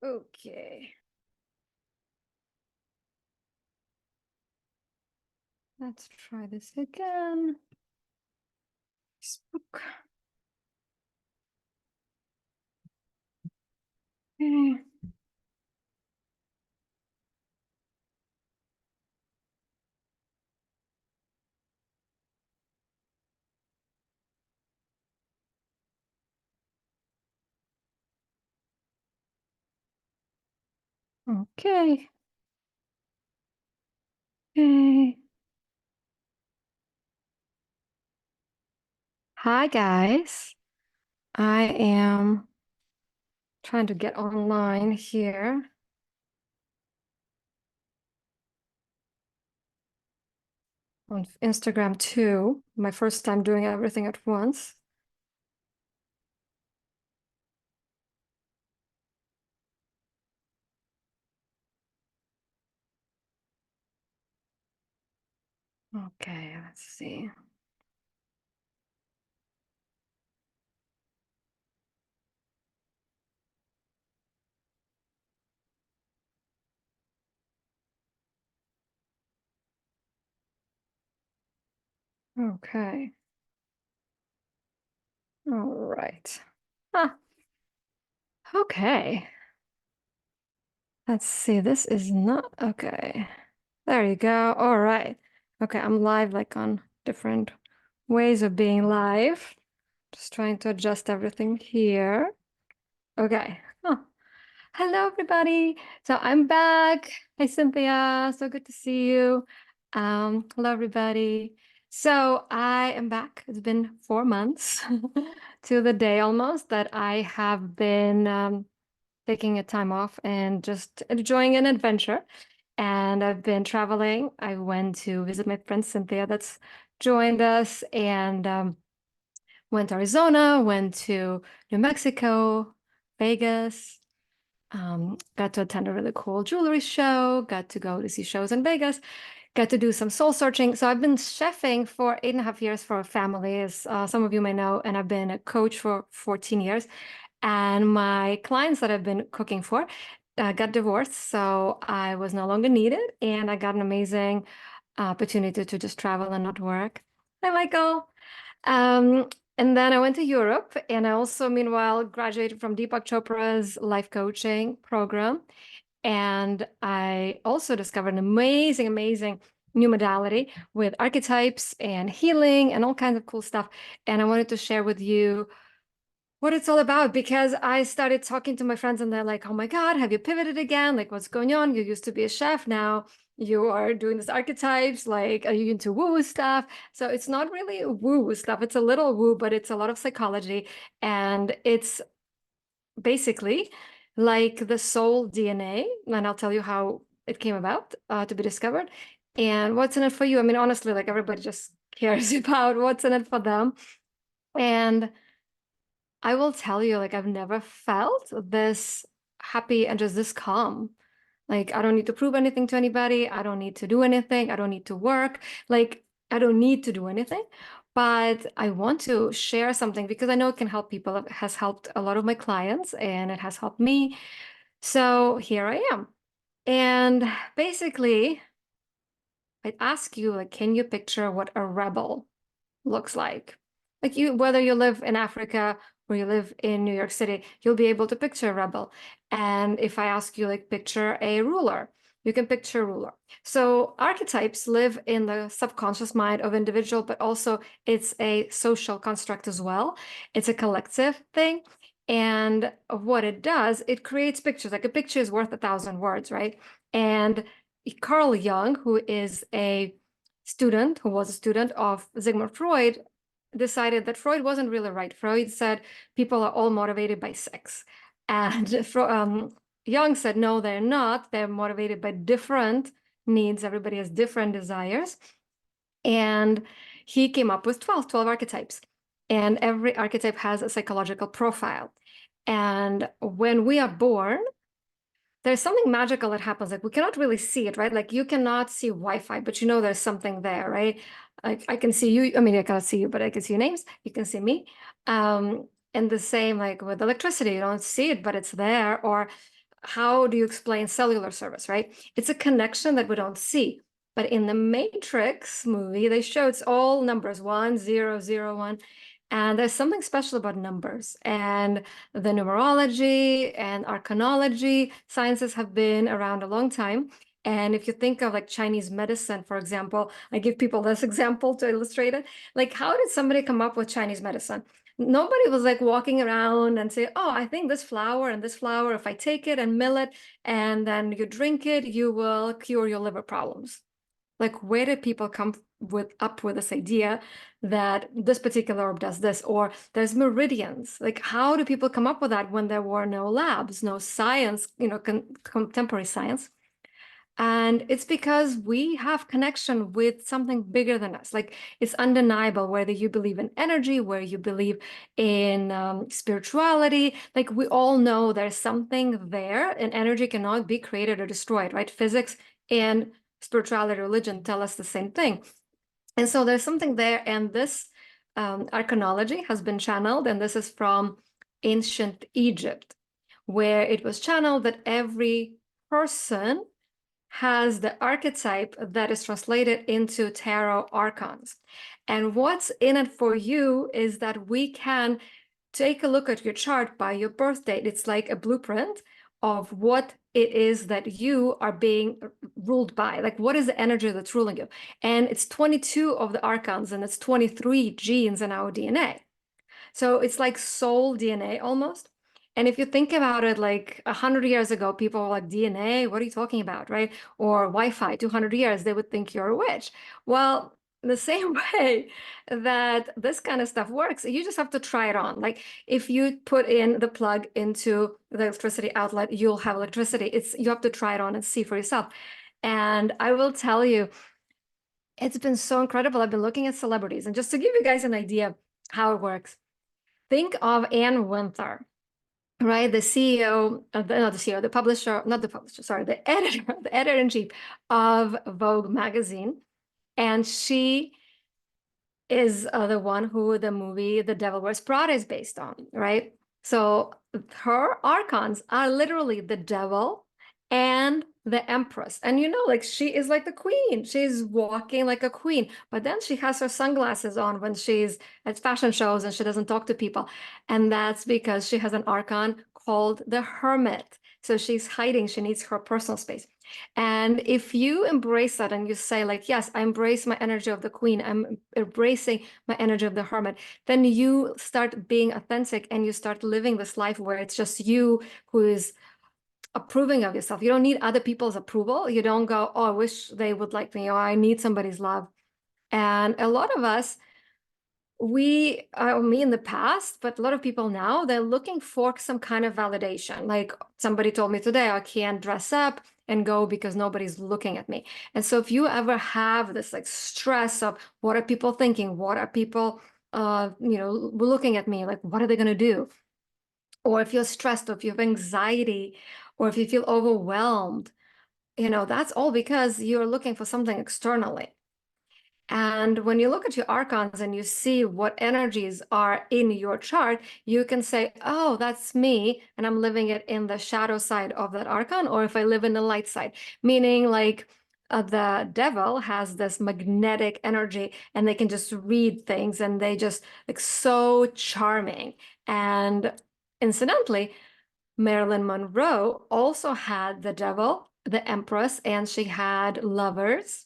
Okay. Let's try this again. Facebook. Okay. Okay. Okay. Hi, guys. I am trying to get online here on Instagram too. My first time doing everything at once. Okay, let's see. Okay. All right. Ah, okay. Let's see. This is not okay. There you go. All right. Okay, I'm live like on different ways of being live. Just trying to adjust everything here. Okay. Oh, hello, everybody. So I'm back. Hi, Cynthia. So good to see you. Hello, everybody. So I am back. It's been 4 months to the day almost that I have been taking a time off and just enjoying an adventure. And I've been traveling. I went to visit my friend Cynthia that's joined us and went to Arizona, went to New Mexico, Vegas, got to attend a really cool jewelry show, got to go to see shows in Vegas, got to do some soul searching. So I've been chefing for 8.5 years for a family, as some of you may know, and I've been a coach for 14 years. And my clients that I've been cooking for got divorced, so I was no longer needed, and I got an amazing opportunity to just travel and not work. Hi, Michael. Um, and then I went to Europe, and I also, meanwhile, graduated from Deepak Chopra's life coaching program. And I also discovered an amazing, amazing new modality with archetypes and healing and all kinds of cool stuff. And I wanted to share with you what it's all about because I started talking to my friends and they're like, oh my God, have you pivoted again? Like, what's going on? You used to be a chef. Now you are doing this archetypes. Like, are you into woo stuff? So it's not really woo stuff. It's a little woo, but it's a lot of psychology. And it's basically like the soul DNA. And I'll tell you how it came about to be discovered. And what's in it for you? I mean, honestly, like everybody just cares about what's in it for them. And I will tell you, like, I've never felt this happy and just this calm. Like, I don't need to prove anything to anybody. I don't need to do anything. I don't need to work. Like, I don't need to do anything. But I want to share something because I know it can help people. It has helped a lot of my clients and it has helped me. So here I am. And basically, I'd ask you, like, can you picture what a rebel looks like? Like you, whether you live in Africa or you live in New York City, you'll be able to picture a rebel. And if I ask you, like, picture a ruler, you can picture a ruler. So archetypes live in the subconscious mind of individual, but also it's a social construct as well. It's a collective thing. And what it does, it creates pictures. Like a picture is worth 1,000 words, right? And Carl Jung, who is a student, who was a student of Sigmund Freud, decided that Freud wasn't really right. Freud said people are all motivated by sex. And Jung said, no, they're not. They're motivated by different needs. Everybody has different desires. And he came up with 12 archetypes. And every archetype has a psychological profile. And when we are born, there's something magical that happens. Like we cannot really see it, right? Like you cannot see Wi-Fi, but you know there's something there, right? I can see you. I mean, I cannot see you, but I can see your names. You can see me. And the same like with electricity, you don't see it, but it's there. Or how do you explain cellular service, right? It's a connection that we don't see. But in the Matrix movie, they show it's all numbers, 1, 0, 0, 1. And there's something special about numbers. And the numerology and arcanology sciences have been around a long time. And if you think of like Chinese medicine, for example, I give people this example to illustrate it. Like, how did somebody come up with Chinese medicine? Nobody was like walking around and say, oh, I think this flower and this flower, if I take it and mill it and then you drink it, you will cure your liver problems. Like, where did people come up with this idea that this particular herb does this? Or there's meridians. Like, how do people come up with that when there were no labs, no science, contemporary science? And it's because we have connection with something bigger than us. Like, it's undeniable, whether you believe in energy, where you believe in spirituality. Like, we all know there's something there, and energy cannot be created or destroyed, right? Physics and spirituality, religion tell us the same thing. And so there's something there. And this arcanology has been channeled, and this is from ancient Egypt, where it was channeled that every person has the archetype that is translated into tarot archons. And what's in it for you is that we can take a look at your chart by your birth date. It's like a blueprint of what it is that you are being ruled by. Like, what is the energy that's ruling you? And it's 22 of the archons, and it's 23 genes in our DNA. So it's like soul DNA almost. And if you think about it, like 100 years ago, people were like, DNA, what are you talking about, right? Or Wi-Fi, 200 years, they would think you're a witch. Well, the same way that this kind of stuff works, you just have to try it on. Like, if you put in the plug into the electricity outlet, you'll have electricity. You have to try it on and see for yourself. And I will tell you, it's been so incredible. I've been looking at celebrities, and just to give you guys an idea how it works, think of Ann Winter, right? The CEO, not the CEO, the publisher, not the publisher, sorry, the editor, the editor-in-chief of Vogue magazine. And she is the one who the movie The Devil Wears Prada is based on, right? So her archons are literally the devil and the empress. And like, she is like the queen. She's walking like a queen, but then she has her sunglasses on when she's at fashion shows and she doesn't talk to people. And that's because she has an archon called the hermit. So she's hiding. She needs her personal space. And if you embrace that and you say, like, yes, I embrace my energy of the queen, I'm embracing my energy of the hermit, then you start being authentic and you start living this life where it's just you who is approving of yourself. You don't need other people's approval. You don't go, oh, I wish they would like me, or I need somebody's love. And a lot of us, me in the past, but a lot of people now, they're looking for some kind of validation. Like, somebody told me today, I can't dress up and go because nobody's looking at me. And so if you ever have this like stress of what are people thinking, what are people looking at me, like, what are they going to do? Or if you're stressed, or if you have anxiety, or if you feel overwhelmed, that's all because you're looking for something externally. And when you look at your archons and you see what energies are in your chart, you can say, oh, that's me, and I'm living it in the shadow side of that archon, or if I live in the light side, meaning like the devil has this magnetic energy and they can just read things and they just like so charming. And incidentally, Marilyn Monroe also had the devil, the empress, and she had lovers.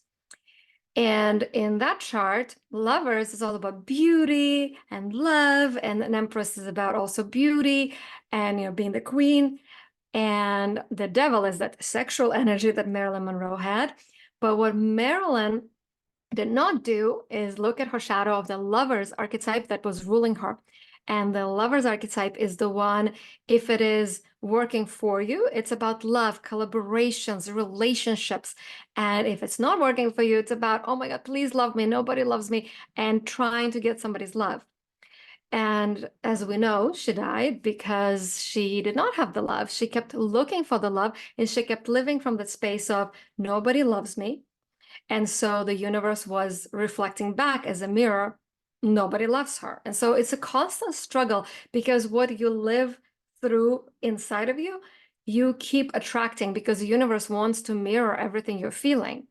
And in that chart, lovers is all about beauty and love, and an empress is about also beauty and being the queen. And the devil is that sexual energy that Marilyn Monroe had. But what Marilyn did not do is look at her shadow of the lover's archetype that was ruling her. And the lover's archetype is the one, if it is working for you, it's about love, collaborations, relationships. And if it's not working for you, it's about, oh my God, please love me. Nobody loves me. And trying to get somebody's love. And as we know, she died because she did not have the love. She kept looking for the love, and she kept living from the space of nobody loves me. And so the universe was reflecting back as a mirror, nobody loves her. And so it's a constant struggle, because what you live through inside of you you keep attracting because the universe wants to mirror everything you're feeling.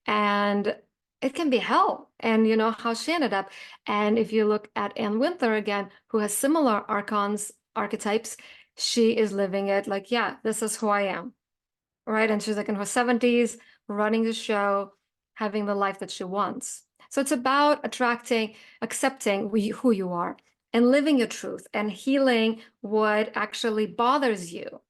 And it can be hell. And you know how she ended up. And if you look at Anne Winther again, who has similar archons, archetypes, she is living it like, yeah, this is who I am. Right. And she's like in her 70s, running the show, having the life that she wants. So it's about attracting, accepting who you are and living your truth and healing what actually bothers you.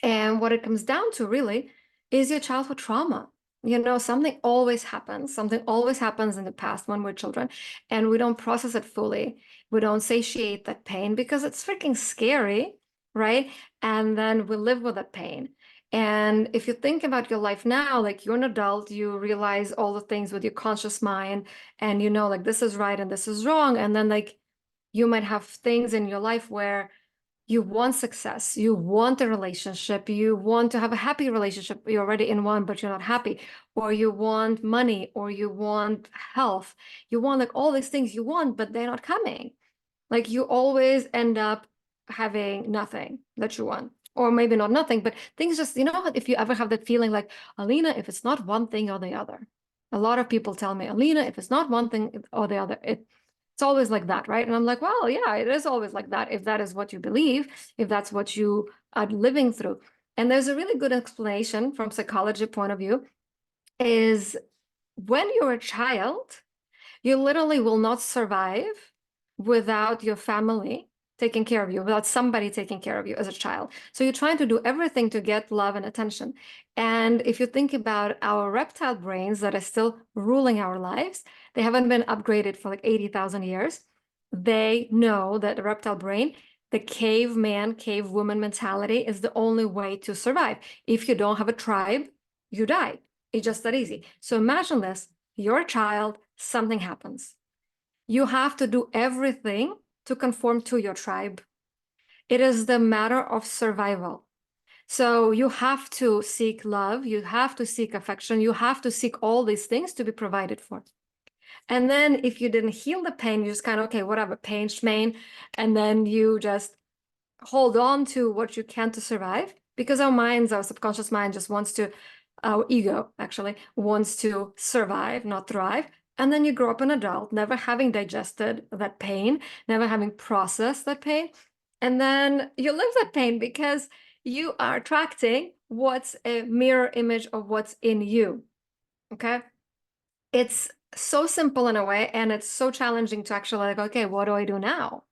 And what it comes down to really is your childhood trauma. You know, something always happens. Something always happens in the past when we're children, and we don't process it fully. We don't satiate that pain because it's freaking scary, right? And then we live with that pain. And if you think about your life now, like you're an adult, you realize all the things with your conscious mind, and you know, like this is right and this is wrong. And then, like, you might have things in your life where you want success, you want a relationship, you want to have a happy relationship, you're already in one, but you're not happy, or you want money, or you want health, you want like all these things you want, but they're not coming. Like you always end up having nothing that you want. Or maybe not nothing, but things just, you know, if you ever have that feeling like, Alina, if it's not one thing or the other. A lot of people tell me, Alina, if it's not one thing or the other, it's always like that, right? And I'm like, well, yeah, it is always like that. If that is what you believe, if that's what you are living through. And there's a really good explanation from psychology point of view is when you're a child, you literally will not survive without your family taking care of you, without somebody taking care of you as a child. So you're trying to do everything to get love and attention. And if you think about our reptile brains that are still ruling our lives, they haven't been upgraded for like 80,000 years. They know that the reptile brain, the caveman, cavewoman mentality is the only way to survive. If you don't have a tribe, you die. It's just that easy. So imagine this, you're a child, something happens. You have to do everything to conform to your tribe. It is the matter of survival. So you have to seek love, you have to seek affection, you have to seek all these things to be provided for. And then if you didn't heal the pain, you just kind of, okay, whatever, pain, schmain, and then you just hold on to what you can to survive because our minds, our subconscious mind just wants to, our ego actually wants to survive, not thrive. And then you grow up an adult, never having digested that pain, never having processed that pain. And then you live that pain because you are attracting what's a mirror image of what's in you. Okay. It's so simple in a way, and it's so challenging to actually like, okay, what do I do now?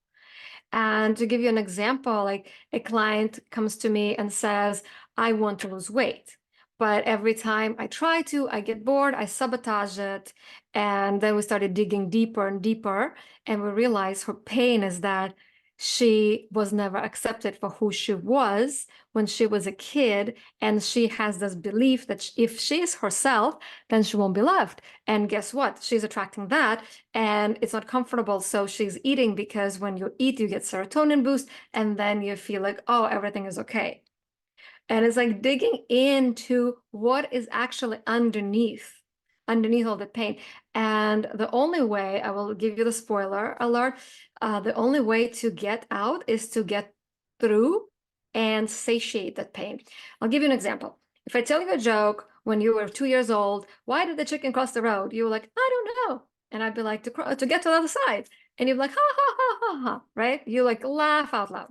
And to give you an example, like a client comes to me and says, I want to lose weight. But every time I try to, I get bored, I sabotage it. And then we started digging deeper and deeper. And we realized her pain is that she was never accepted for who she was when she was a kid. And she has this belief that if she is herself, then she won't be loved. And guess what? She's attracting that and it's not comfortable. So she's eating because when you eat, you get serotonin boost and then you feel like, oh, everything is okay. And it's like digging into what is actually underneath all the pain. And the only way, I will give you the spoiler alert, the only way to get out is to get through and satiate that pain. I'll give you an example. If I tell you a joke when you were 2 years old, why did the chicken cross the road? You were like, I don't know. And I'd be like, to get to the other side. And you'd be like, ha, ha, ha, ha, ha, right? You like laugh out loud.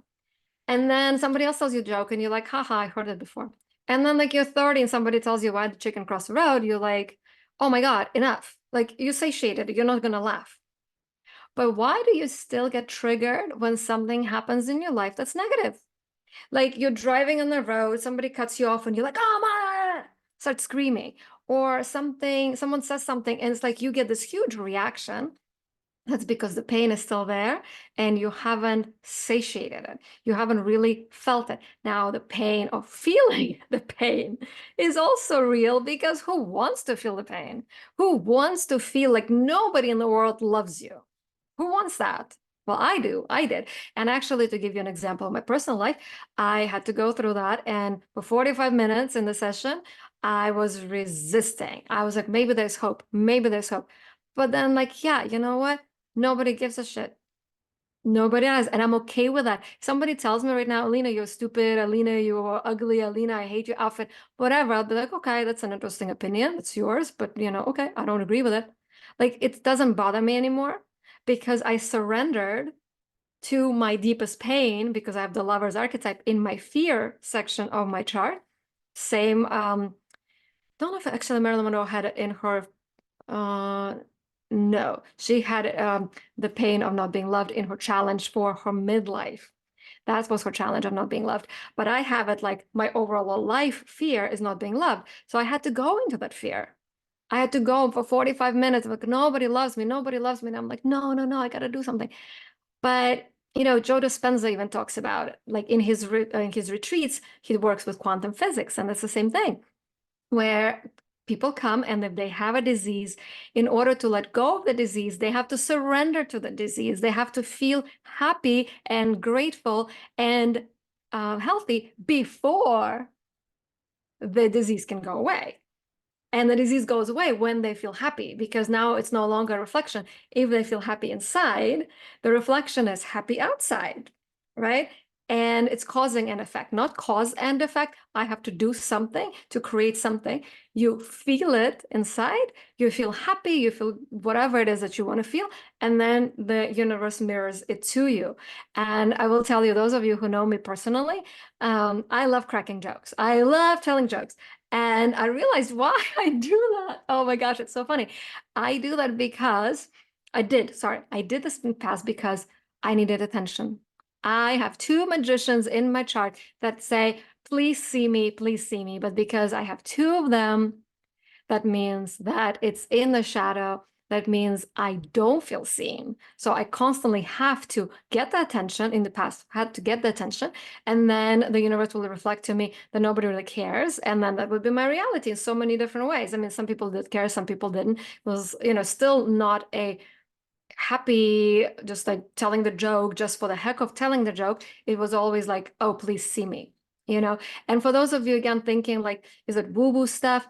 And then somebody else tells you a joke and you're like, haha, I heard it before. And then like you're 30 and somebody tells you why the chicken crossed the road, you're like, oh my God, enough. Like you satiated, you're not gonna laugh. But why do you still get triggered when something happens in your life that's negative? Like you're driving on the road, somebody cuts you off and you're like, oh my, start screaming. Or something, someone says something and it's like you get this huge reaction. That's because the pain is still there and you haven't satiated it. You haven't really felt it. Now, the pain of feeling the pain is also real because who wants to feel the pain? Who wants to feel like nobody in the world loves you? Who wants that? Well, I do. I did. And actually, to give you an example of my personal life, I had to go through that. And for 45 minutes in the session, I was resisting. I was like, maybe there's hope. Maybe there's hope. But then, like, yeah, you know what? Nobody gives a shit. Nobody has, and I'm okay with that. If somebody tells me right now, Alina, you're stupid, Alina, you're ugly, Alina, I hate your outfit, whatever, I'll be like, okay, that's an interesting opinion. It's yours, but okay, I don't agree with it. Like, it doesn't bother me anymore because I surrendered to my deepest pain because I have the lover's archetype in my fear section of my chart. Same, don't know if actually Marilyn Monroe had it in her uh, no, she had the pain of not being loved in her challenge for her midlife. That was her challenge of not being loved. But I have it like my overall life fear is not being loved. So I had to go into that fear. I had to go for 45 minutes, like, nobody loves me, nobody loves me. And I'm like, no, no, no, I got to do something. But Joe Dispenza even talks about it. Like in his retreats, he works with quantum physics, and it's the same thing where people come and if they have a disease, in order to let go of the disease, they have to surrender to the disease. They have to feel happy and grateful and healthy before the disease can go away. And the disease goes away when they feel happy because now it's no longer a reflection. If they feel happy inside, the reflection is happy outside, right? And it's causing an effect, not cause and effect. I have to do something to create something. You feel it inside, you feel happy, you feel whatever it is that you want to feel, and then the universe mirrors it to you. And I will tell you, those of you who know me personally, I love cracking jokes. I love telling jokes. And I realized why I do that. Oh my gosh, it's so funny. I do that because I did this in the past because I needed attention. I have two magicians in my chart that say, please see me, please see me. But because I have two of them, that means that it's in the shadow. That means I don't feel seen. So I constantly have to get the attention. In the past, had to get the attention. And then the universe will reflect to me that nobody really cares. And then that would be my reality in so many different ways. I mean, some people did care, some people didn't. It was, still not a happy, just like telling the joke just for the heck of telling the joke. It was always like, oh, please see me, And for those of you again thinking like, is it woo-woo stuff?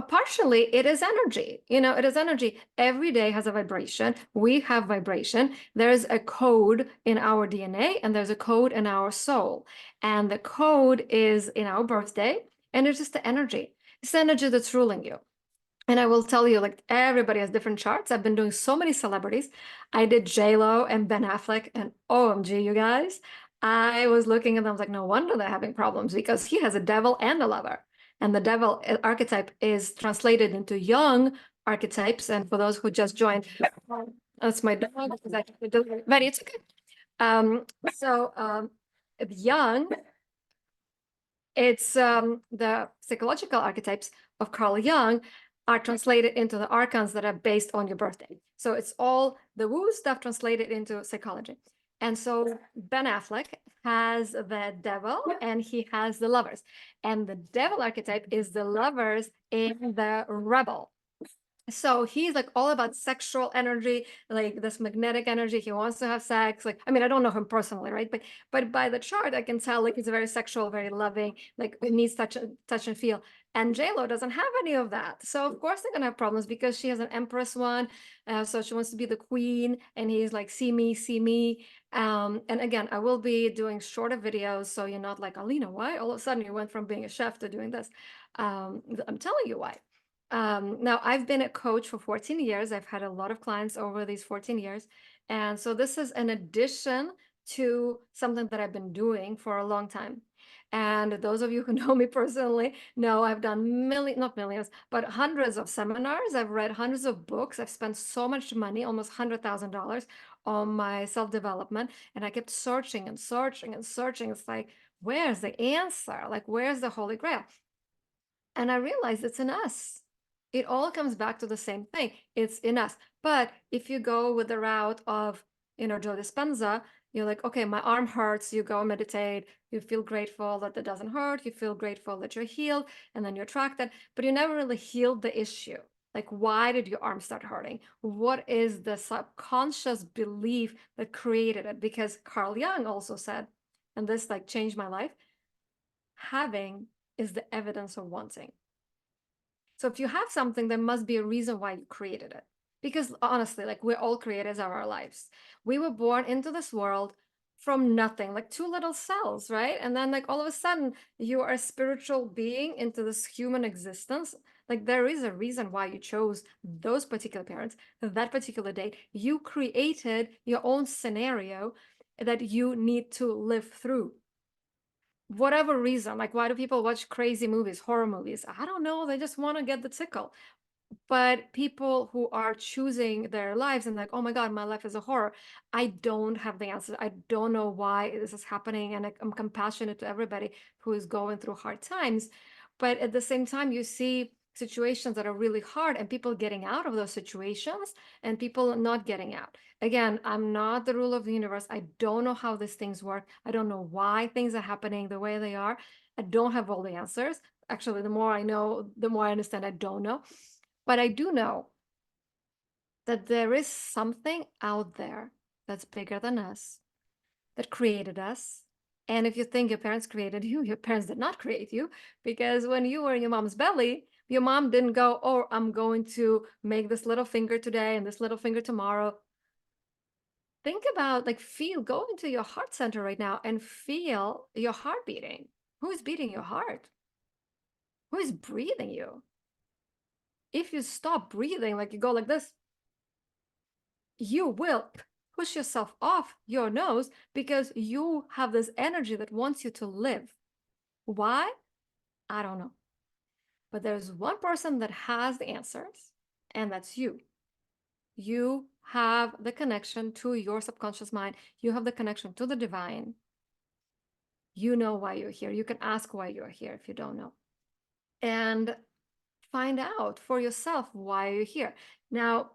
Partially, it is energy. It is energy. Every day has a vibration. We have vibration. There's a code in our DNA and there's a code in our soul. And the code is in our birthday and it's just the energy. It's the energy that's ruling you. And I will tell you, like everybody has different charts. I've been doing so many celebrities. I did J-Lo and Ben Affleck, and OMG, you guys. I was looking at them, I was like, no wonder they're having problems because he has a devil and a lover. And the devil archetype is translated into young archetypes. And for those who just joined, that's my dog. Very, it's okay. So young, it's the psychological archetypes of Carl Jung are translated into the archons that are based on your birthday. So it's all the woo stuff translated into psychology. And so Ben Affleck has the devil and he has the lovers. And the devil archetype is the lovers in the rebel. So he's like all about sexual energy, like this magnetic energy. He wants to have sex. Like, I mean, I don't know him personally, right? But by the chart, I can tell like he's very sexual, very loving, like it needs touch and feel. And J-Lo doesn't have any of that. So of course they're gonna have problems because she has an Empress one. So she wants to be the queen, and he's like, see me, see me. And again, I will be doing shorter videos, so you're not like, Alina, why all of a sudden you went from being a chef to doing this? I'm telling you why. Now, I've been a coach for 14 years. I've had a lot of clients over these 14 years. And so this is an addition to something that I've been doing for a long time. And those of you who know me personally know I've done not millions, but hundreds of seminars. I've read hundreds of books. I've spent so much money, almost $100,000 on my self-development. And I kept searching and searching and searching. It's like, where's the answer? Like, where's the Holy Grail? And I realized it's in us. It all comes back to the same thing. It's in us. But if you go with the route of, Joe Dispenza, you're like, okay, my arm hurts. You go meditate. You feel grateful that it doesn't hurt. You feel grateful that you're healed. And then you track that. But you never really healed the issue. Like, why did your arm start hurting? What is the subconscious belief that created it? Because Carl Jung also said, and this like changed my life, having is the evidence of wanting. So if you have something, there must be a reason why you created it. Because honestly, like we're all creators of our lives. We were born into this world from nothing, like two little cells, right? And then like all of a sudden you are a spiritual being into this human existence. Like there is a reason why you chose those particular parents, that particular date. You created your own scenario that you need to live through. Whatever reason, like why do people watch crazy movies, horror movies? I don't know. They just want to get the tickle. But people who are choosing their lives and like, oh my God, my life is a horror. I don't have the answer. I don't know why this is happening. And I'm compassionate to everybody who is going through hard times. But at the same time, you see situations that are really hard and people getting out of those situations and people not getting out. Again, I'm not the rule of the universe. I don't know how these things work. I don't know why things are happening the way they are. I don't have all the answers. Actually, the more I know, the more I understand I don't know. But I do know that there is something out there that's bigger than us, that created us. And if you think your parents created you, your parents did not create you, because when you were in your mom's belly, your mom didn't go, oh, I'm going to make this little finger today and this little finger tomorrow. Think about, like, go into your heart center right now and feel your heart beating. Who is beating your heart? Who is breathing you? If you stop breathing, like you go like this, you will push yourself off your nose because you have this energy that wants you to live. Why? I don't know. But there's one person that has the answers, and that's you. You have the connection to your subconscious mind. You have the connection to the divine. You know why you're here. You can ask why you're here if you don't know. And find out for yourself why you're here. Now,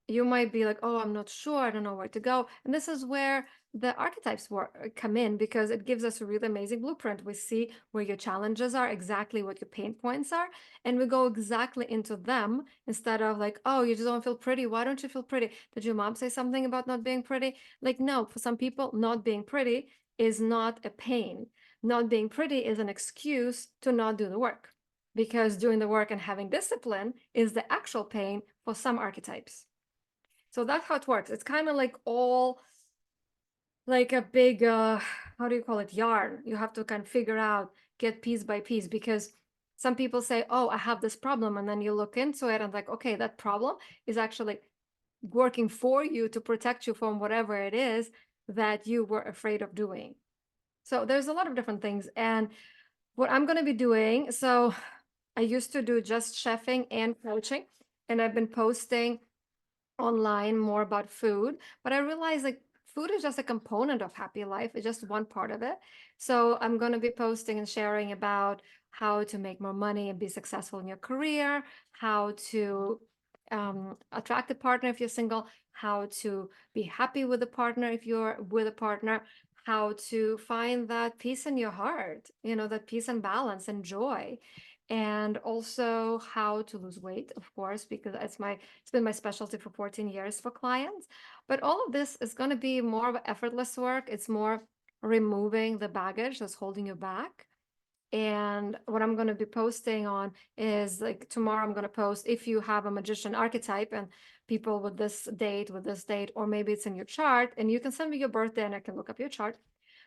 you might be like, oh, I'm not sure. I don't know where to go. And this is where the archetypes come in, because it gives us a really amazing blueprint. We see where your challenges are, exactly what your pain points are, and we go exactly into them instead of like, oh, you just don't feel pretty. Why don't you feel pretty? Did your mom say something about not being pretty? Like, no, for some people, not being pretty is not a pain. Not being pretty is an excuse to not do the work, because doing the work and having discipline is the actual pain for some archetypes. So that's how it works. It's kind of like all like a big, how do you call it, yarn. You have to kind of figure out, get piece by piece, because some people say, oh, I have this problem. And then you look into it and like, okay, that problem is actually working for you to protect you from whatever it is that you were afraid of doing. So there's a lot of different things. And what I'm going to be doing, so I used to do just chefing and coaching, and I've been posting online more about food, but I realized like food is just a component of happy life. It's just one part of it. So I'm going to be posting and sharing about how to make more money and be successful in your career, how to attract a partner if you're single, how to be happy with a partner if you're with a partner, how to find that peace in your heart, that peace and balance and joy, and also how to lose weight, of course, because it's been my specialty for 14 years for clients. But all of this is going to be more of effortless work. It's more removing the baggage that's holding you back. And what I'm going to be posting on is, like, tomorrow I'm going to post, if you have a magician archetype and people with this date, or maybe it's in your chart, and you can send me your birthday and I can look up your chart,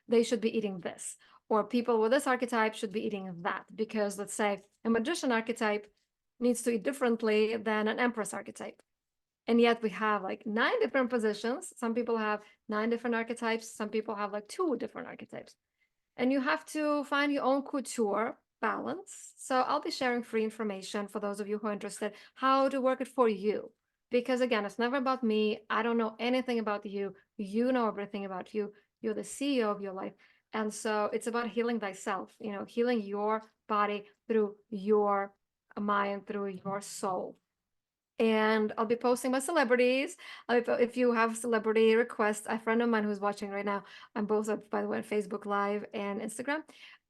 they should be eating this. Or people with this archetype should be eating that. Because let's say a magician archetype needs to eat differently than an empress archetype. And yet we have like 9 different positions. Some people have 9 different archetypes. Some people have like 2 different archetypes. And you have to find your own couture balance. So I'll be sharing free information for those of you who are interested, how to work it for you. Because again, it's never about me. I don't know anything about you. You know everything about you. You're the CEO of your life. And so it's about healing thyself, healing your body through your mind, through your soul. And I'll be posting my celebrities. If you have celebrity requests, a friend of mine who's watching right now, I'm both, by the way, on Facebook Live and Instagram.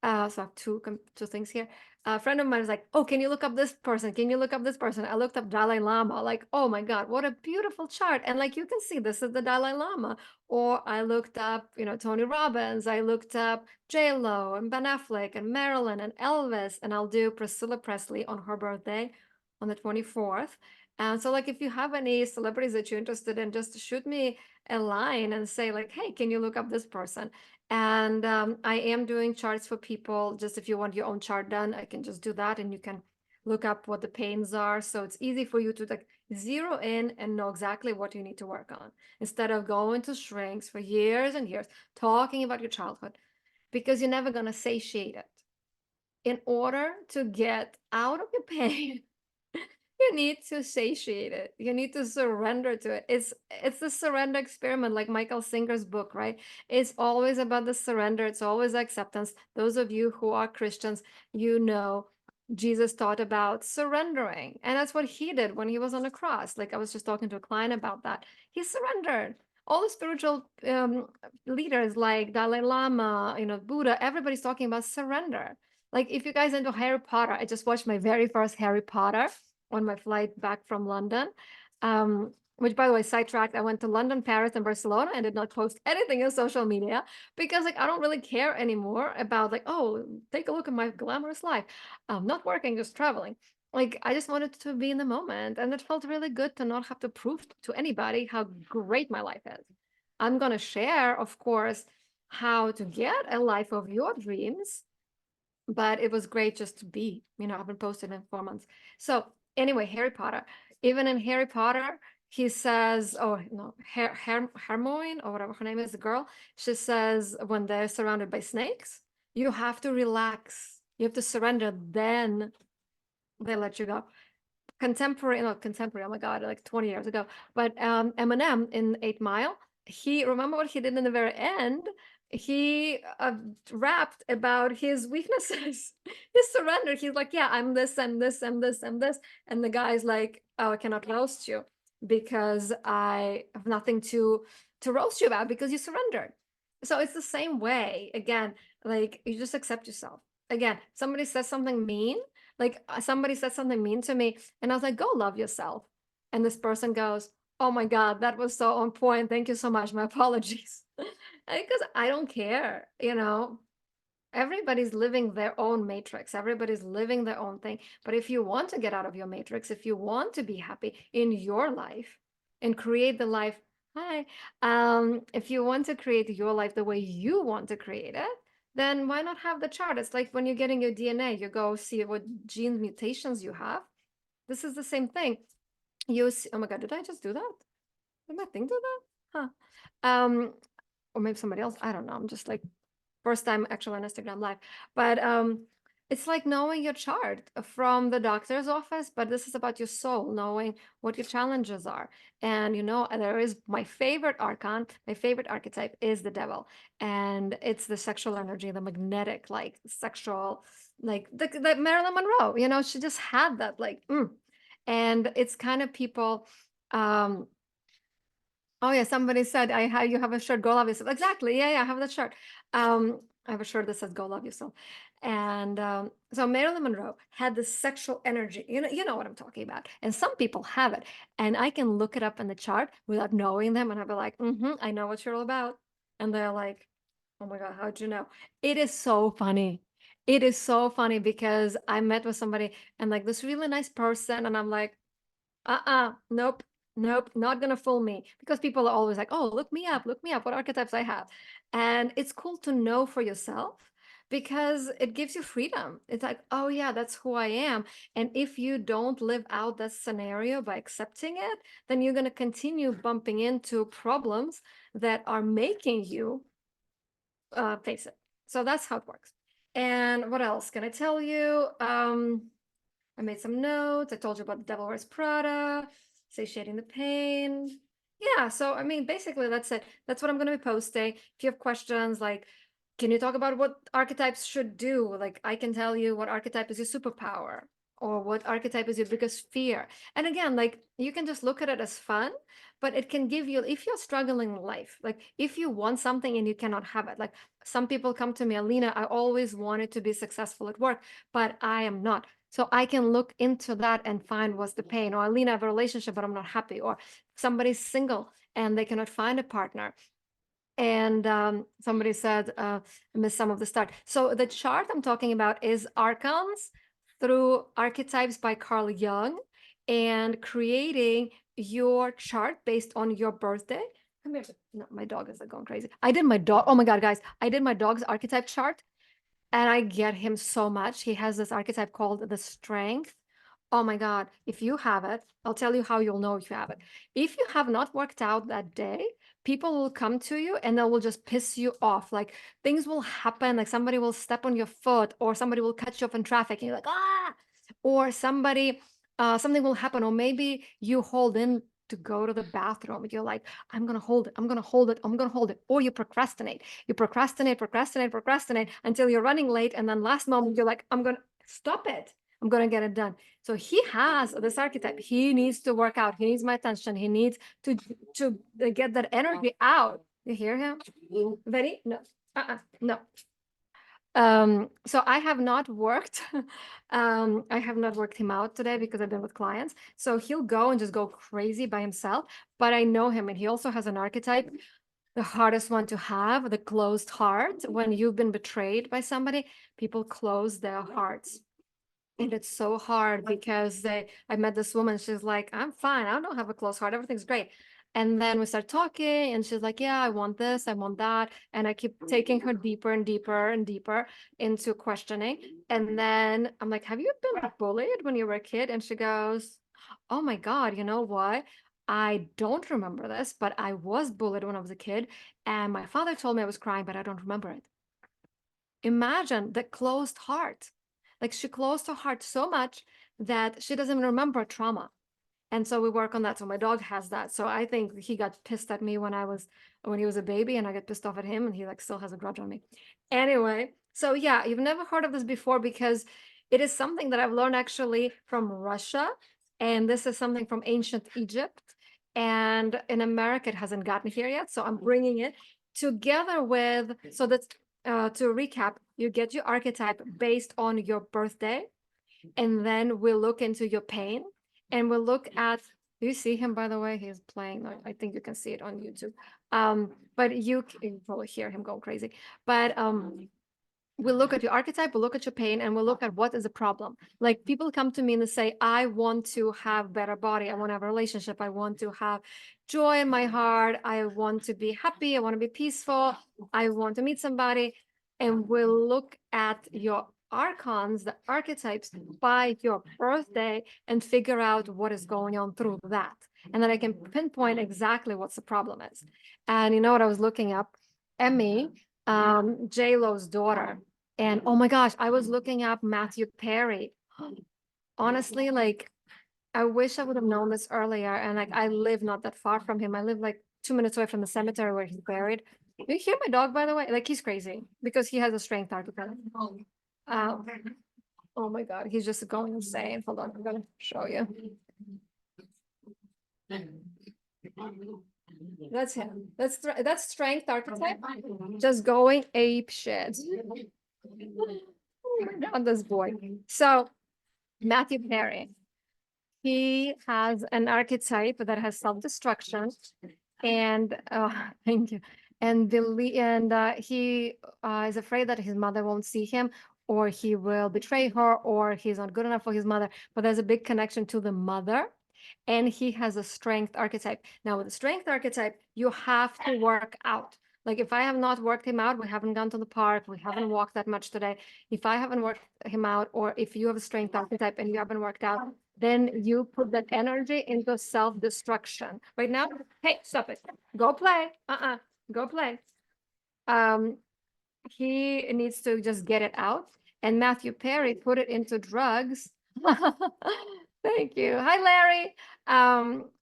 So I have two things here. A friend of mine is like, oh, can you look up this person? Can you look up this person? I looked up Dalai Lama. Like, oh my God, what a beautiful chart. And like, you can see this is the Dalai Lama. Or I looked up, Tony Robbins. I looked up J-Lo and Ben Affleck and Marilyn and Elvis. And I'll do Priscilla Presley on her birthday on the 24th. And so like if you have any celebrities that you're interested in, just shoot me a line and say like, hey, can you look up this person? And I am doing charts for people. Just if you want your own chart done, I can just do that, and you can look up what the pains are. So it's easy for you to like zero in and know exactly what you need to work on instead of going to shrinks for years and years talking about your childhood, because you're never going to satiate it. In order to get out of your pain, you need to satiate it. You need to surrender to it. It's the surrender experiment, like Michael Singer's book, right? It's always about the surrender. It's always acceptance. Those of you who are Christians, you know Jesus taught about surrendering. And that's what he did when he was on the cross. Like I was just talking to a client about that. He surrendered. All the spiritual leaders like Dalai Lama, Buddha, everybody's talking about surrender. Like if you guys into Harry Potter, I just watched my very first Harry Potter on my flight back from London. Which, by the way, sidetracked. I went to London, Paris, and Barcelona and did not post anything on social media because like I don't really care anymore about like, oh, take a look at my glamorous life. I'm not working, just traveling. Like I just wanted to be in the moment, and it felt really good to not have to prove to anybody how great my life is. I'm gonna share, of course, how to get a life of your dreams, but it was great just to be. I haven't posted in 4 months. So anyway, Harry Potter. Even in Harry Potter, he says, oh no, Hermione or whatever her name is, the girl. She says when they're surrounded by snakes, you have to relax. You have to surrender. Then they let you go. Not contemporary. Oh my God, like 20 years ago. But Eminem in 8 Mile, he remember what he did in the very end. He rapped about his weaknesses, his surrender. He's like, yeah, I'm this and this and this and this, and the guy's like, oh, I cannot roast you because I have nothing to roast you about because you surrendered. So it's the same way. Again, like you just accept yourself. Again, somebody says something mean, like somebody said something mean to me, and I was like, go love yourself. And this person goes, oh my God, that was so on point. Thank you so much. My apologies. Because I don't care, everybody's living their own matrix. Everybody's living their own thing. But if you want to get out of your matrix, if you want to be happy in your life and create the life, hi, if you want to create your life the way you want to create it, then why not have the chart? It's like when you're getting your DNA, you go see what gene mutations you have. This is the same thing. You see, oh my God, did I just do that? Did my thing do that? Huh. Or maybe somebody else. I don't know. I'm just like first time actually on Instagram Live. But it's like knowing your chart from the doctor's office, but this is about your soul, knowing what your challenges are. And there is my favorite archon, my favorite archetype is the devil. And it's the sexual energy, the magnetic, like sexual, like the Marilyn Monroe, she just had that like. And it's kind of people oh yeah, somebody said you have a shirt, go love yourself. Exactly. Yeah, I have that shirt. I have a shirt that says go love yourself. And so Marilyn Monroe had this sexual energy. You know what I'm talking about. And some people have it. And I can look it up in the chart without knowing them. And I'll be like, I know what you're all about. And they're like, oh my God, how'd you know? It is so funny. It is so funny because I met with somebody and like this really nice person, and I'm like, nope, nope, not gonna fool me, because people are always like, oh, look me up, what archetypes I have. And it's cool to know for yourself because it gives you freedom. It's like, oh yeah, that's who I am. And if you don't live out that scenario by accepting it, then you're gonna continue bumping into problems that are making you face it. So that's how it works. And what else can I tell you? I made some notes. I told you about the Devil Wears Prada, satiating the pain. Yeah, so I mean, basically that's it. That's what I'm going to be posting. If you have questions, like, can you talk about what archetypes should do? Like, I can tell you what archetype is your superpower or what archetype is your biggest fear. And again, like, you can just look at it as fun, but it can give you, if you're struggling in life, like, if you want something and you cannot have it, like, some people come to me, Alina, I always wanted to be successful at work, but I am not. So I can look into that and find what's the pain. Or Alina, I have a relationship, but I'm not happy. Or somebody's single and they cannot find a partner. And somebody said, I missed some of the start. So the chart I'm talking about is Archons through Archetypes by Carl Jung. and creating your chart based on your birthday. Come here. No, my dog is like going crazy. I did my dog. Oh my God, guys. I did my dog's archetype chart and I get him so much. He has this archetype called the strength. Oh my God. If you have it, I'll tell you how you'll know if you have it. If you have not worked out that day, people will come to you and they will just piss you off. Like things will happen, like somebody will step on your foot or somebody will cut you off in traffic and you're like, ah, or something will happen, or maybe you hold in to go to the bathroom. You're like, I'm gonna hold it, I'm gonna hold it, I'm gonna hold it. Or you procrastinate, procrastinate until you're running late. And then last moment, you're like, I'm gonna stop it. I'm gonna get it done. So he has this archetype. He needs to work out. He needs my attention. He needs to get that energy out. You hear him? Very no. No. So I have not worked I have not worked him out today because I've been with clients. So he'll go and just go crazy by himself, but I know him and he also has an archetype, the hardest one to have, the closed heart. When you've been betrayed by somebody, people close their hearts. And it's so hard because I met this woman, she's like, I'm fine, I don't have a closed heart, everything's great. And then we start talking and she's like, yeah, I want this, I want that. And I keep taking her deeper and deeper and deeper into questioning. And then I'm like, have you been bullied when you were a kid? And she goes, oh my God, you know what? I don't remember this, but I was bullied when I was a kid. And my father told me I was crying, but I don't remember it. Imagine the closed heart. Like she closed her heart so much that she doesn't even remember trauma. And so we work on that. So my dog has that. So I think he got pissed at me when he was a baby, and I got pissed off at him, and he like still has a grudge on me. Anyway, so yeah, you've never heard of this before because it is something that I've learned actually from Russia. And this is something from ancient Egypt. And in America, it hasn't gotten here yet. So I'm bringing it together with, so that's to recap, you get your archetype based on your birthday. And then we'll look into your pain and we'll look at, do you see him, by the way? He's playing, I think you can see it on YouTube. But you can probably hear him go crazy. But we'll look at your archetype, we'll look at your pain, and we'll look at what is the problem. Like people come to me and they say, I want to have better body. I want to have a relationship. I want to have joy in my heart. I want to be happy. I want to be peaceful. I want to meet somebody. And we'll look at your archons, the archetypes by your birthday and figure out what is going on through that. And then I can pinpoint exactly what's the problem is. And you know what I was looking up? Emmy, J-Lo's daughter. And oh my gosh, I was looking up Matthew Perry. Honestly, like I wish I would have known this earlier. And like I live not that far from him. I live like 2 minutes away from the cemetery where he's buried. You hear my dog, by the way? Like he's crazy because he has a strength archetype. Oh my God, he's just going insane. Hold on, I'm gonna show you. That's him. That's strength archetype. Just going ape shit. Oh my God, this boy. So Matthew Perry, he has an archetype that has self-destruction, and thank you. And he is afraid that his mother won't see him, or he will betray her, or he's not good enough for his mother. But there's a big connection to the mother. And he has a strength archetype. Now, with the strength archetype, you have to work out. Like if I have not worked him out, we haven't gone to the park, we haven't walked that much today. If I haven't worked him out, or if you have a strength archetype and you haven't worked out, then you put that energy into self-destruction. Right now, hey, stop it. Go play. Go play. He needs to just get it out. And Matthew Perry put it into drugs. Thank you. Hi, Larry.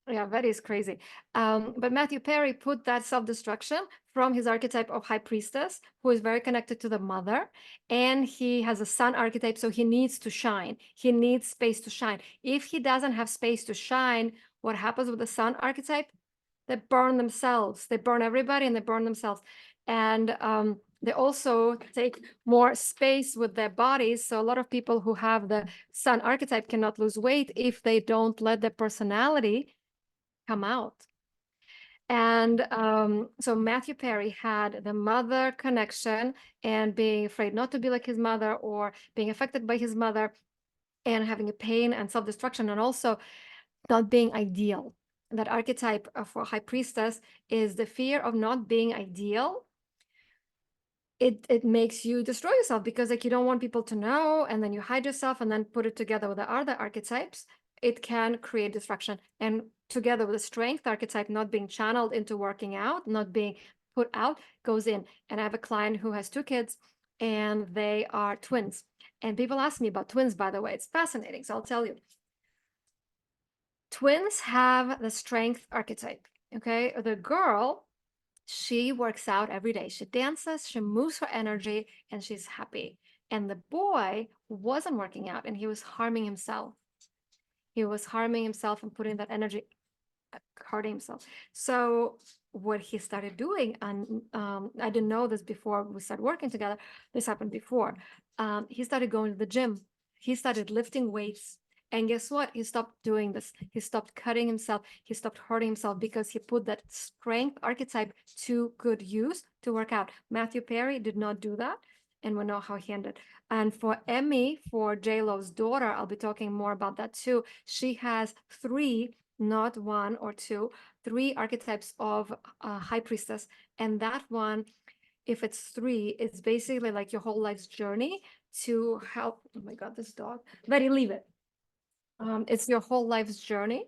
Yeah, that is crazy. But Matthew Perry put that self-destruction from his archetype of high priestess, who is very connected to the mother. And he has a sun archetype, so he needs to shine. He needs space to shine. If he doesn't have space to shine, what happens with the sun archetype? They burn themselves. They burn everybody and they burn themselves. And they also take more space with their bodies. So a lot of people who have the sun archetype cannot lose weight if they don't let their personality come out. And so Matthew Perry had the mother connection and being afraid not to be like his mother, or being affected by his mother, and having a pain and self-destruction. And also not being ideal. That archetype for high priestess is the fear of not being ideal. It makes you destroy yourself because like you don't want people to know, and then you hide yourself and then put it together with the other archetypes. It can create destruction. And together with the strength archetype not being channeled into working out, not being put out, goes in. And I have a client who has 2 kids and they are twins. And people ask me about twins, by the way. It's fascinating. So I'll tell you. Twins have the strength archetype. Okay. The girl, she works out every day. She dances, she moves her energy, and she's happy. And the boy wasn't working out and he was harming himself. He was harming himself and putting that energy, hurting himself. So what he started doing, and I didn't know this before we started working together. This happened before. He started going to the gym. He started lifting weights. And guess what? He stopped doing this. He stopped cutting himself. He stopped hurting himself because he put that strength archetype to good use to work out. Matthew Perry did not do that. And we know how he ended. And for Emmy, for J-Lo's daughter, I'll be talking more about that too. She has 3, not 1 or 2, 3 archetypes of high priestess. And that one, if it's 3, it's basically like your whole life's journey to help. Oh my God, this dog. Letty, leave it. It's your whole life's journey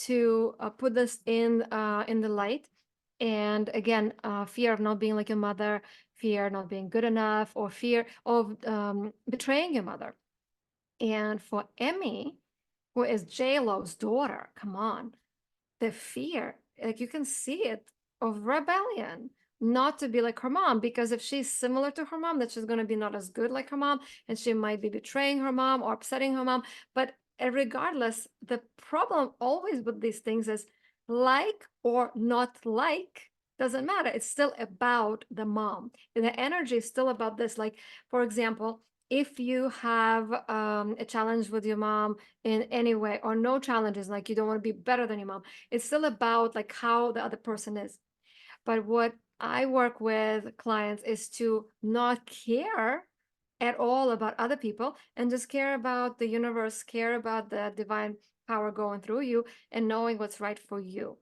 to put this in the light. And again, fear of not being like your mother, fear not being good enough, or fear of betraying your mother. And for Emmy, who is J-Lo's daughter, come on, the fear, like you can see it, of rebellion, not to be like her mom, because if she's similar to her mom, that she's going to be not as good like her mom, and she might be betraying her mom or upsetting her mom. But regardless, the problem always with these things is like or not like doesn't matter. It's still about the mom. The energy is still about this. Like, for example, if you have a challenge with your mom in any way, or no challenges, like you don't want to be better than your mom, it's still about like how the other person is. But what I work with clients is to not care at all about other people and just care about the universe, care about the divine power going through you and knowing what's right for you.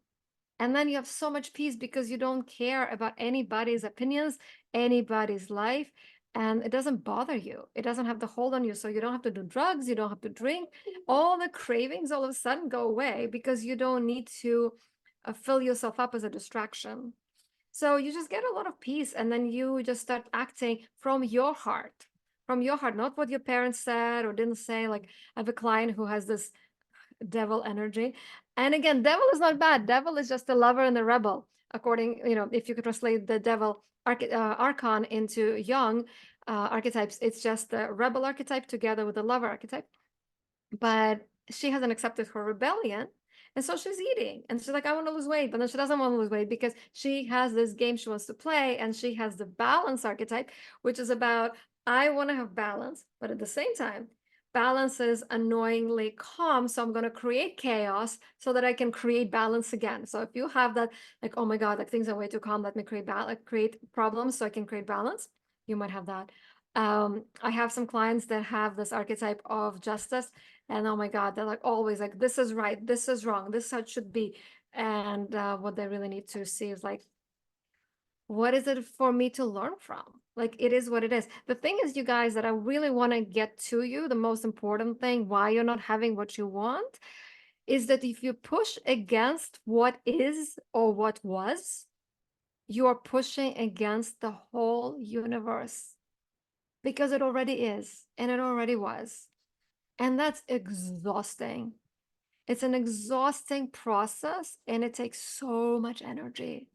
And then you have so much peace because you don't care about anybody's opinions, anybody's life, and it doesn't bother you. It doesn't have the hold on you. So you don't have to do drugs, you don't have to drink. All the cravings all of a sudden go away because you don't need to fill yourself up as a distraction. So you just get a lot of peace, and then you just start acting from your heart, not what your parents said or didn't say. Like I have a client who has this devil energy. And again, devil is not bad. Devil is just the lover and the rebel. According, if you could translate the devil archon into young archetypes, it's just the rebel archetype together with the lover archetype. But she hasn't accepted her rebellion. And so she's eating and she's like, I want to lose weight. But then she doesn't want to lose weight because she has this game she wants to play. And she has the balance archetype, which is about, I want to have balance, but at the same time, balance is annoyingly calm. So I'm going to create chaos so that I can create balance again. So if you have that, like, oh my God, like things are way too calm, let me create problems so I can create balance, you might have that. I have some clients that have this archetype of justice, and oh my God, they're like always like, this is right, this is wrong, this is how it should be. And what they really need to see is like, what is it for me to learn from? Like, it is what it is. The thing is, you guys, that I really want to get to you, the most important thing, why you're not having what you want, is that if you push against what is or what was, you are pushing against the whole universe, because it already is and it already was. And that's exhausting. It's an exhausting process, and it takes so much energy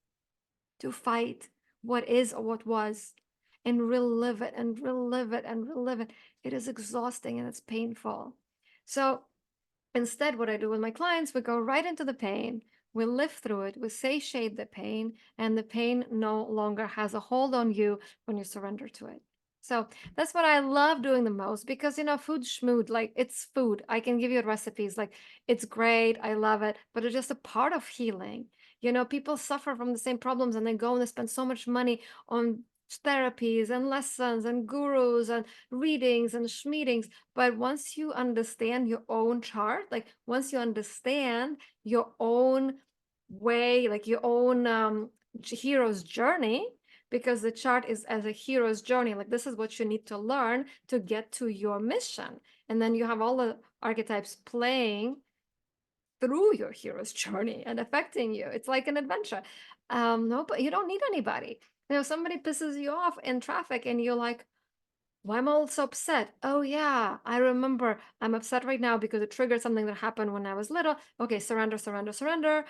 to fight what is or what was and relive it and relive it and relive it. It is exhausting and it's painful. So instead, what I do with my clients, we go right into the pain, we live through it, we satiate the pain, and the pain no longer has a hold on you when you surrender to it. So that's what I love doing the most, because food schmood, like, it's food. I can give you recipes, like, it's great, I love it, but it's just a part of healing. People suffer from the same problems and they go and they spend so much money on therapies and lessons and gurus and readings and schmeetings. But once you understand your own chart, like once you understand your own way, like your own hero's journey, because the chart is as a hero's journey, like this is what you need to learn to get to your mission. And then you have all the archetypes playing through your hero's journey and affecting you. It's like an adventure. No, but you don't need anybody. Somebody pisses you off in traffic and you're like, why am I all so upset? Oh yeah, I remember I'm upset right now because it triggered something that happened when I was little. Okay, surrender, surrender, surrender.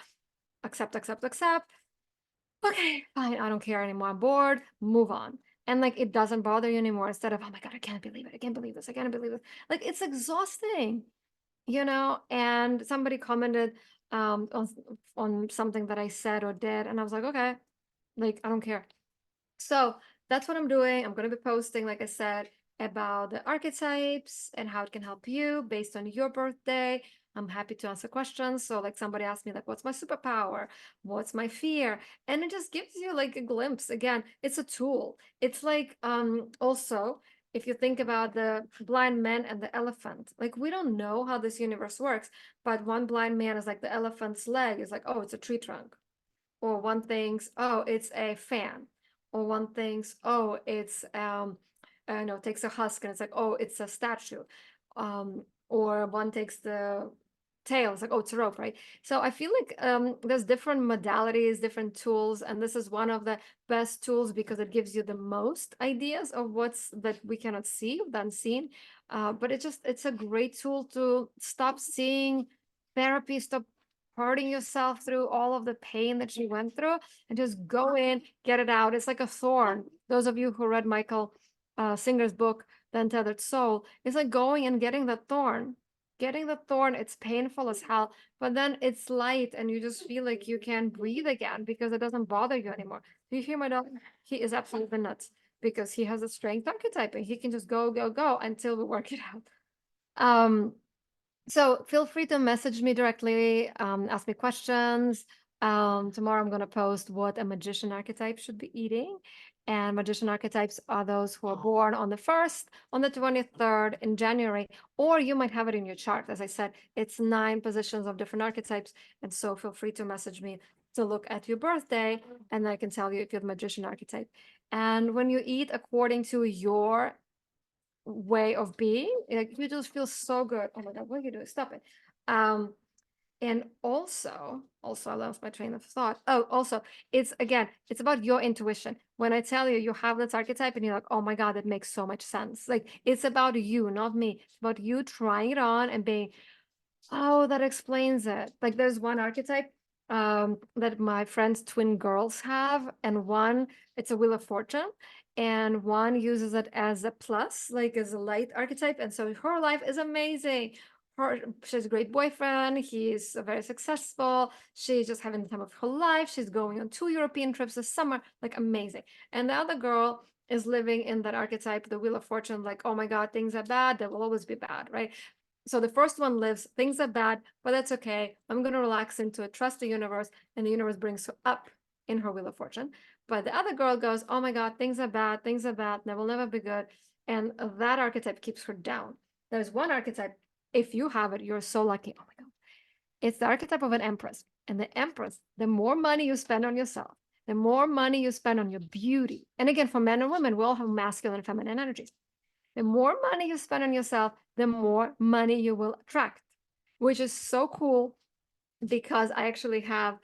Accept, accept, accept. Okay, fine, I don't care anymore. I'm bored. Move on. And like it doesn't bother you anymore. Instead of, oh my God, I can't believe it. I can't believe this. I can't believe this. Like it's exhausting, and somebody commented on something that I said or did, and I was like, okay, like I don't care. So that's what I'm doing. I'm going to be posting, like I said, about the archetypes and how it can help you based on your birthday. I'm happy to answer questions. So like somebody asked me like, what's my superpower? What's my fear? And it just gives you like a glimpse. Again, it's a tool. It's like also if you think about the blind man and the elephant, like we don't know how this universe works, but one blind man is like the elephant's leg is like, oh, it's a tree trunk. Or one thinks, oh, it's a fan. Or one thinks, oh, it's I know, takes a husk and it's like, oh, it's a statue. Or one takes the tail, it's like, oh, it's a rope, right? So I feel like there's different modalities, different tools, and this is one of the best tools because it gives you the most ideas of what's that we cannot see, the unseen. But it's a great tool to stop seeing therapy, stop hurting yourself through all of the pain that you went through and just go in, get it out. It's like a thorn. Those of you who read Michael Singer's book, The Untethered Soul, it's like going and getting the thorn. Getting the thorn, it's painful as hell, but then it's light and you just feel like you can breathe again because it doesn't bother you anymore. Do you hear my dog? He is absolutely nuts because he has a strength archetype and he can just go, go, go until we work it out. So feel free to message me directly, ask me questions. Tomorrow I'm going to post what a magician archetype should be eating. And magician archetypes are those who are born on the 1st, on the 23rd in January, or you might have it in your chart. As I said, it's 9 positions of different archetypes. And so feel free to message me to look at your birthday, and I can tell you if you're the magician archetype. And when you eat according to your way of being, like you just feel so good. Oh my God, what are you doing? Stop it. And also I lost my train of thought. Oh, also it's again, it's about your intuition. When I tell you you have this archetype and you're like, oh my God, that makes so much sense. Like it's about you, not me. It's about you trying it on and being, oh, that explains it. Like there's one archetype that my friends' twin girls have, and one, it's a Wheel of Fortune, and one uses it as a plus, like as a light archetype. And so her life is amazing. She has a great boyfriend. He's very successful. She's just having the time of her life. She's going on 2 European trips this summer, like amazing. And the other girl is living in that archetype, the Wheel of Fortune, like, oh my God, things are bad. They will always be bad, right? So the first one lives, things are bad, but that's okay. I'm going to relax into it, trust the universe, and the universe brings her up in her Wheel of Fortune. But the other girl goes, oh my God, things are bad, they will never be good. And that archetype keeps her down. There's one archetype, if you have it, you're so lucky. Oh my God. It's the archetype of an empress. And the empress, the more money you spend on yourself, the more money you spend on your beauty. And again, for men and women, we all have masculine and feminine energies. The more money you spend on yourself, the more money you will attract, which is so cool because I actually have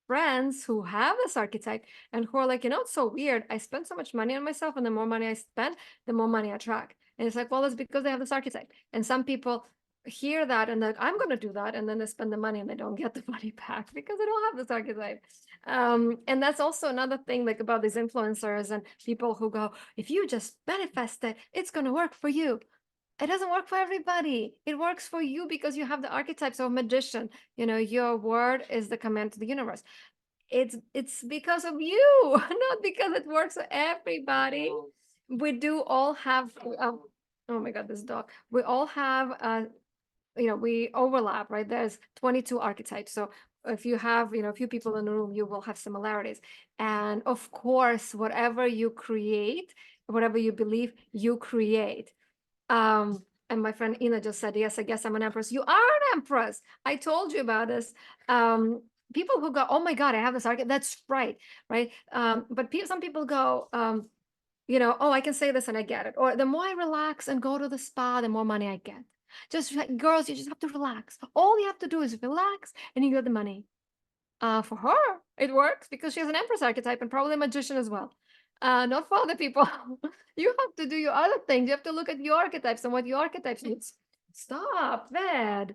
friends who have this archetype and who are like, it's so weird. I spend so much money on myself, and the more money I spend, the more money I attract. And it's like, well, it's because they have this archetype. And some people hear that and they're like, I'm going to do that. And then they spend the money and they don't get the money back because they don't have this archetype. And that's also another thing like about these influencers and people who go, if you just manifest it, it's going to work for you. It doesn't work for everybody. It works for you because you have the archetypes of magician. Your word is the command to the universe. It's because of you, not because it works for everybody. We do all have, oh my God, this dog. We all have, we overlap, right? There's 22 archetypes. So if you have, a few people in the room, you will have similarities. And of course, whatever you create, whatever you believe, you create. And my friend Ina just said, yes, I guess I'm an empress. You are an empress. I told you about this. People who go, oh my God, I have this archetype. That's right, right? But some people go, oh, I can say this and I get it. Or the more I relax and go to the spa, the more money I get. Just girls, you just have to relax. All you have to do is relax and you get the money. For her, it works because she's an empress archetype and probably a magician as well. Not for other people. You have to do your other things. You have to look at your archetypes and what your archetypes needs. Stop that.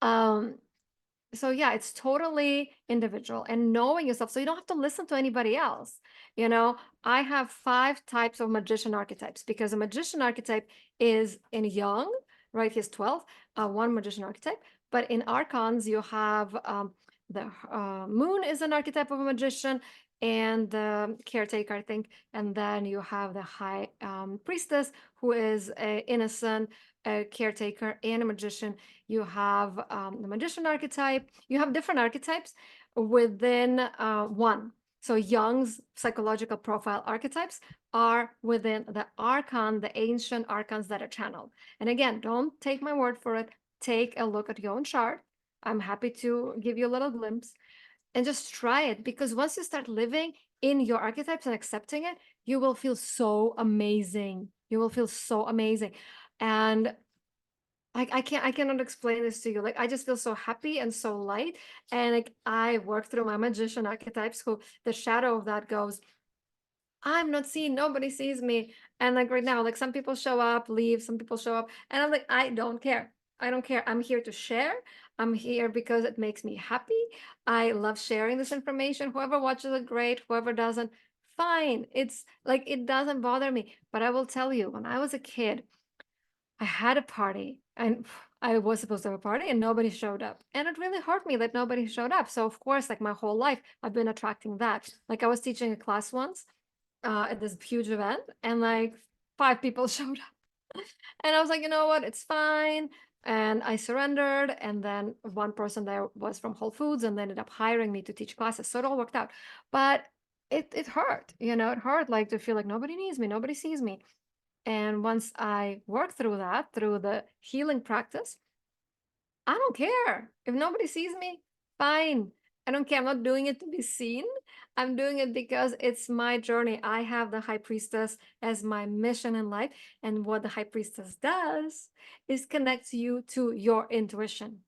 So yeah, it's totally individual and knowing yourself. So you don't have to listen to anybody else. I have 5 types of magician archetypes because a magician archetype is in Jung, right? He's 12, one magician archetype. But in archons, you have the moon is an archetype of a magician and the caretaker, I think. And then you have the high priestess, who is a innocent, a caretaker, and a magician. You have the magician archetype. You have different archetypes within one. So Jung's psychological profile archetypes are within the archon, the ancient archons that are channeled. And again, don't take my word for it. Take a look at your own chart. I'm happy to give you a little glimpse and just try it, because once you start living in your archetypes and accepting it, you will feel so amazing. You will feel so amazing. And I cannot explain this to you. Like, I just feel so happy and so light. And like, I work through my magician archetypes, who the shadow of that goes, I'm not seen, nobody sees me. And like right now, like some people show up, leave, some people show up, and I'm like, I don't care. I don't care. I'm here to share. I'm here because it makes me happy. I love sharing this information. Whoever watches it, great. Whoever doesn't, fine. It's like, it doesn't bother me. But I will tell you, when I was a kid, I had a party and I was supposed to have a party and nobody showed up. And it really hurt me that nobody showed up. So of course, like my whole life, I've been attracting that. Like, I was teaching a class once at this huge event, and like 5 people showed up. And I was like, you know what, it's fine. And I surrendered. And then one person there was from Whole Foods and they ended up hiring me to teach classes. So it all worked out. But it hurt, it hurt, like, to feel like nobody needs me, nobody sees me. And once I worked through that, through the healing practice, I don't care. If nobody sees me, fine. I don't care. I'm not doing it to be seen. I'm doing it because it's my journey. I have the high priestess as my mission in life. And what the high priestess does is connects you to your intuition.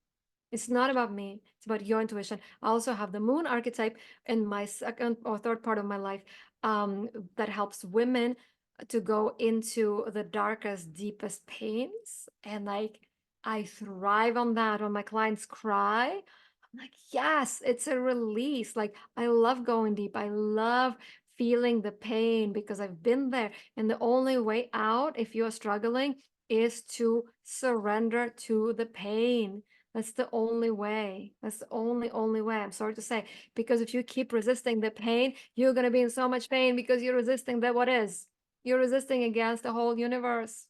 It's not about me. It's about your intuition. I also have the moon archetype in my second or third part of my life, that helps women to go into the darkest, deepest pains. And like, I thrive on that. When my clients cry, I'm like, yes, it's a release. Like, I love going deep. I love feeling the pain because I've been there. And the only way out, if you're struggling, is to surrender to the pain. That's the only way. That's the only way. I'm sorry to say, because if you keep resisting the pain, you're going to be in so much pain because you're resisting the what is. You're resisting against the whole universe.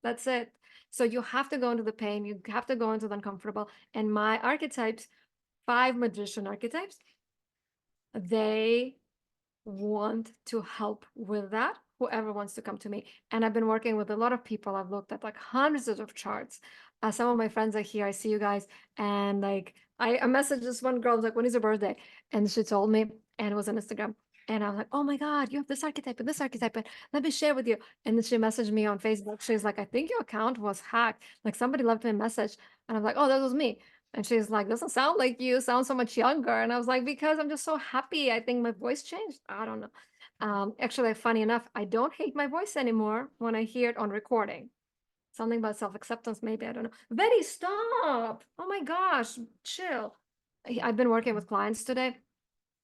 That's it. So you have to go into the pain. You have to go into the uncomfortable. And my archetypes, 5 magician archetypes, they want to help with that, whoever wants to come to me. And I've been working with a lot of people. I've looked at like hundreds of charts. Some of my friends are here. I see you guys. And like, I messaged this one girl, like, when is your birthday? And she told me, and it was on Instagram. And I was like, oh my God, you have this archetype and this archetype, and let me share with you. And then she messaged me on Facebook. She's like, I think your account was hacked. Like, somebody left me a message. And I'm like, oh, that was me. And she's like, doesn't sound like you, sound so much younger. And I was like, because I'm just so happy. I think my voice changed. I don't know. Actually, funny enough, I don't hate my voice anymore when I hear it on recording. Something about self-acceptance, maybe, I don't know. Betty, stop. Oh my gosh, chill. I've been working with clients today.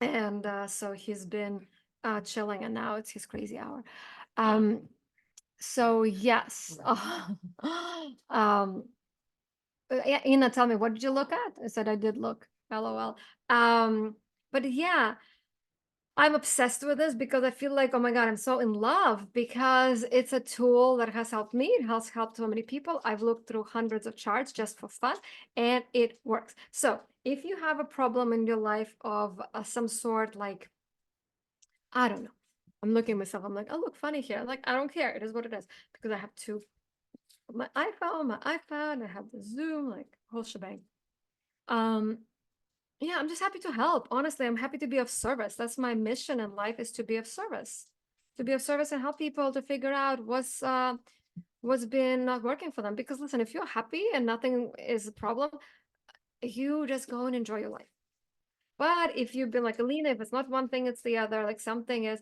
And so he's been chilling, and now it's his crazy hour. So yes. Ina, tell me, what did you look at? I said I did look. LOL. But yeah, I'm obsessed with this because I feel like, oh my God, I'm so in love because it's a tool that has helped me. It has helped so many people. I've looked through hundreds of charts just for fun, and it works. So if you have a problem in your life of some sort, like, I don't know, I'm looking at myself, I'm like, oh, look funny here. Like, I don't care. It is what it is. Because I have two, my iPhone, my iPad, I have the Zoom, like, whole shebang. Um, yeah, I'm just happy to help. Honestly, I'm happy to be of service. That's my mission in life, is to be of service. To be of service and help people to figure out what's been not working for them. Because listen, if you're happy and nothing is a problem, you just go and enjoy your life. But if you've been like Alina, if it's not one thing, it's the other, like something is,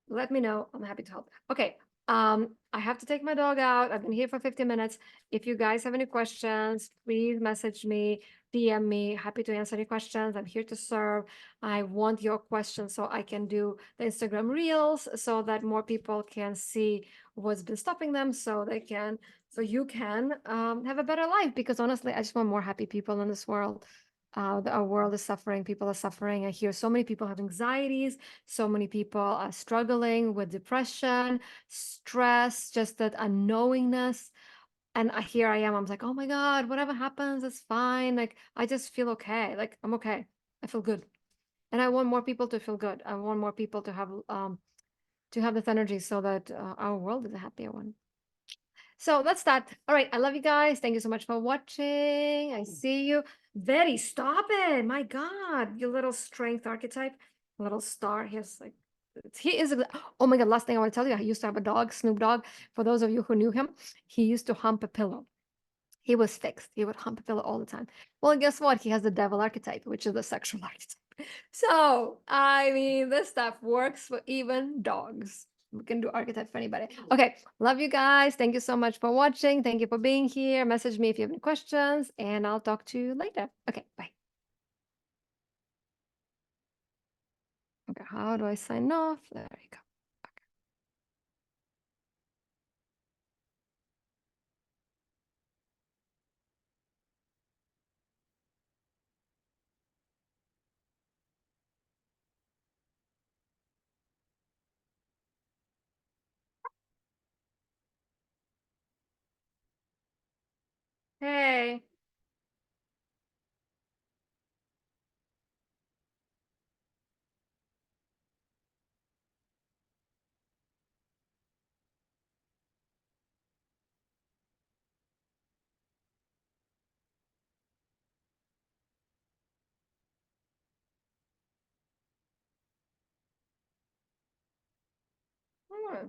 let me know. I'm happy to help. Okay. I have to take my dog out. I've been here for 50 minutes. If you guys have any questions, please message me, DM me. Happy to answer any questions. I'm here to serve. I want your questions so I can do the Instagram reels so that more people can see what's been stopping them, so they can, so you can have a better life. Because honestly, I just want more happy people in this world. Our world is suffering. People are suffering. I hear so many people have anxieties. So many people are struggling with depression, stress, just that unknowingness. And here I am. I'm like, oh my God, whatever happens, it's fine. Like, I just feel okay. Like, I'm okay. I feel good. And I want more people to feel good. I want more people to have this energy so that our world is a happier one. So that's that. All right. I love you guys. Thank you so much for watching. I see you. Betty, stop it. My God, you little strength archetype, little star. He's like, he is. Oh my God. Last thing I want to tell you, I used to have a dog, Snoop Dogg. For those of you who knew him, he used to hump a pillow. He was fixed. He would hump a pillow all the time. Well, guess what? He has the devil archetype, which is the sexual archetype. So, I mean, this stuff works for even dogs. We can do archetype for anybody. Okay, love you guys. Thank you so much for watching. Thank you for being here. Message me if you have any questions, and I'll talk to you later. Okay, bye. Okay, how do I sign off? There you go. Hey. Hmm.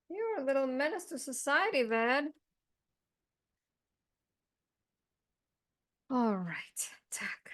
You're a little menace to society, Ved. All right. Tack.